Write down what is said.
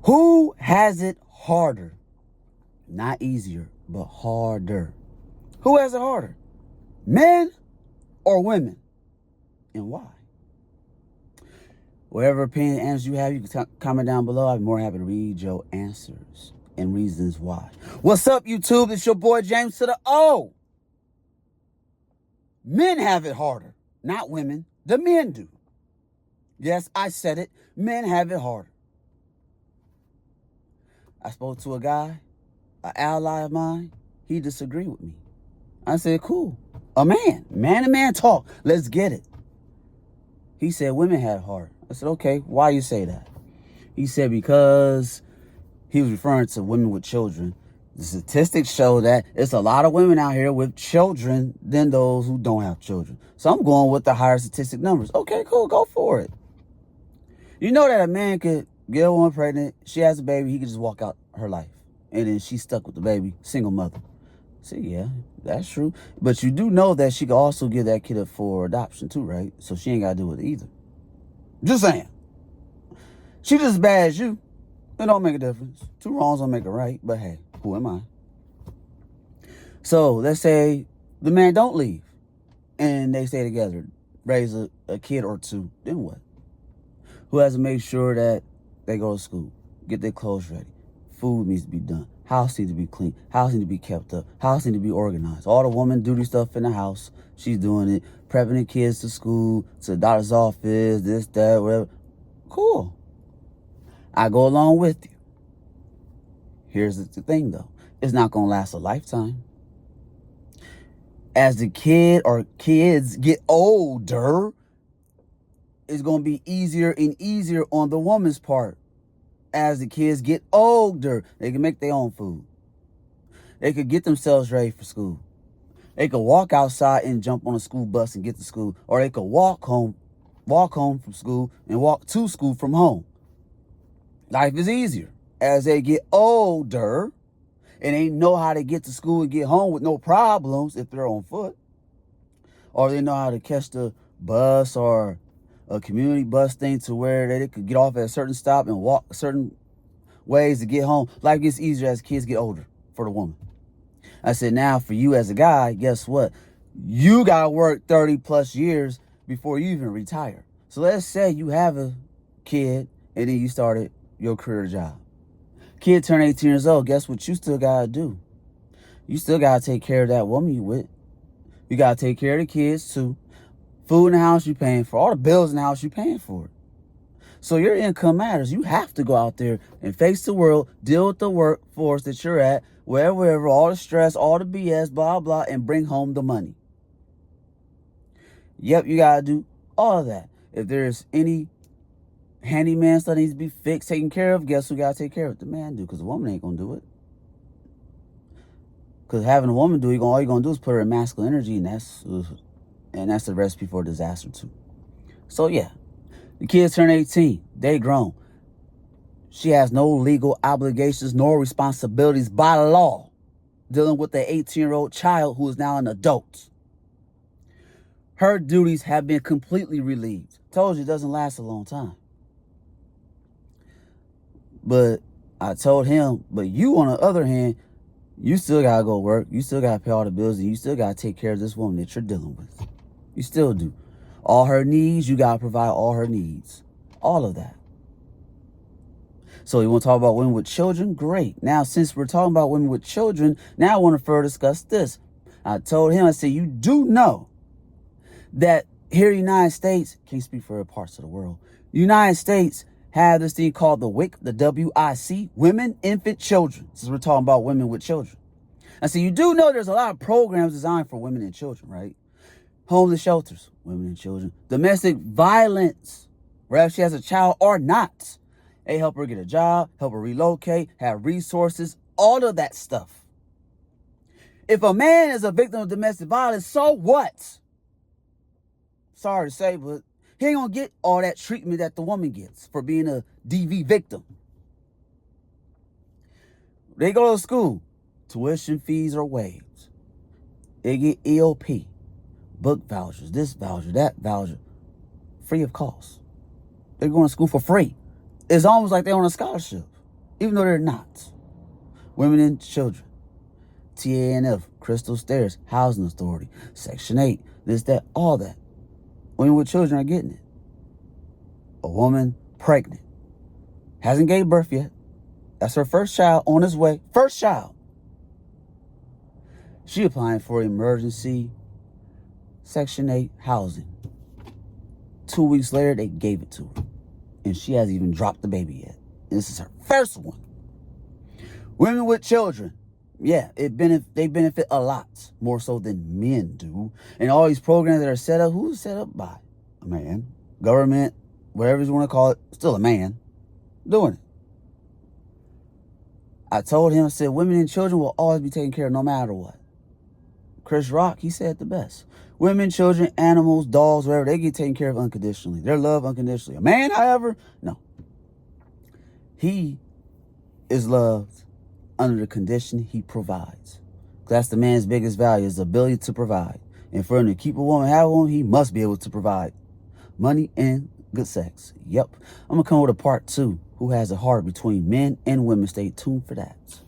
Who has it harder? Not easier, but harder. Who has it harder? Men or women? And why? Whatever opinion and answers you have, you can comment down below. I'd be more happy to read your answers and reasons why. What's up, YouTube? It's your boy James to the O. Men have it harder, not women. The men do. Yes, I said it. Men have it harder. I spoke to a guy, an ally of mine. He disagreed with me. I said, cool. A man to man talk. Let's get it. He said women had it hard. I said, okay, why you say that? He said because he was referring to women with children. The statistics show that it's a lot of women out here with children than those who don't have children. So I'm going with the higher statistic numbers. Okay, cool, go for it. You know that a man could get a woman pregnant, she has a baby, he could just walk out her life. And then she's stuck with the baby, single mother. See, yeah, that's true. But you do know that she could also give that kid up for adoption too, right? So she ain't got to do it either. Just saying. She just as bad as you. It don't make a difference. Two wrongs don't make a right. But hey, who am I? So let's say the man don't leave and they stay together, raise a kid or two. Then what? Who has to make sure that they go to school, get their clothes ready, food needs to be done, house needs to be clean, house needs to be kept up, house needs to be organized. All the woman duty stuff in the house, she's doing it, prepping the kids to school, to the doctor's office, this, that, whatever. Cool. I go along with you. Here's the thing, though. It's not going to last a lifetime. As the kid or kids get older, it's going to be easier and easier on the woman's part. As the kids get older, they can make their own food. They could get themselves ready for school. They could walk outside and jump on a school bus and get to school. Or they could walk home from school and walk to school from home. Life is easier. As they get older and they know how to get to school and get home with no problems if they're on foot. Or they know how to catch the bus or a community bus thing to where they could get off at a certain stop and walk certain ways to get home. Life gets easier as kids get older for the woman. I said, now for you as a guy, guess what? You got to work 30 plus years before you even retire. So let's say you have a kid and then you started your career job. Kid turned 18 years old. Guess what you still got to do? You still got to take care of that woman you with. You got to take care of the kids too. Food in the house you paying for. All the bills in the house you paying for. So your income matters. You have to go out there and face the world, deal with the workforce that you're at, wherever, all the stress, all the BS, blah, blah, and bring home the money. Yep, you got to do all of that. If there's any handyman stuff that needs to be fixed, taken care of, guess who got to take care of it? The man do, because the woman ain't going to do it. Because having a woman do it, all you're going to do is put her in masculine energy, and that's the recipe for disaster too. So yeah, the kids turn 18. They grown. She has no legal obligations nor responsibilities by law dealing with the 18-year-old child who is now an adult. Her duties have been completely relieved. Told you it doesn't last a long time. But I told him, but you on the other hand, you still got to go work. You still got to pay all the bills and you still got to take care of this woman that you're dealing with. You still do. All her needs, you got to provide all her needs. All of that. So you want to talk about women with children? Great. Now, since we're talking about women with children, now I want to further discuss this. I told him, I said, you do know that here in the United States, can't speak for other parts of the world, United States have this thing called the WIC, the W-I-C, Women, Infant, Children. Since we're talking about women with children. I said, you do know there's a lot of programs designed for women and children, right? Homeless shelters, women and children. Domestic violence, whether she has a child or not. They help her get a job, help her relocate, have resources, all of that stuff. If a man is a victim of domestic violence, so what? Sorry to say, but he ain't gonna get all that treatment that the woman gets for being a DV victim. They go to school, tuition fees are waived. They get EOP, book vouchers, this voucher, that voucher, free of cost. They're going to school for free. It's almost like they're on a scholarship. even though they're not. Women and children, TANF, Crystal Stairs, Housing Authority, Section 8, this, that, all that. Women with children are getting it. A woman pregnant, hasn't gave birth yet. That's her first child on his way. First child. She applying for emergency Section 8 housing. 2 weeks later, they gave it to her. And she hasn't even dropped the baby yet. And this is her first one. Women with children. Yeah, they benefit a lot more so than men do. And all these programs that are set up, who's set up by? A man. Government, whatever you want to call it, still a man doing it. I told him, I said, women and children will always be taken care of no matter what. Chris Rock, he said it the best. Women, children, animals, dogs, whatever, they get taken care of unconditionally. They're loved unconditionally. A man, however, no. He is loved under the condition he provides. That's the man's biggest value, his ability to provide. And for him to keep a woman, have a woman, he must be able to provide money and good sex. Yep. I'm going to come with a part 2. Who has a heart between men and women? Stay tuned for that.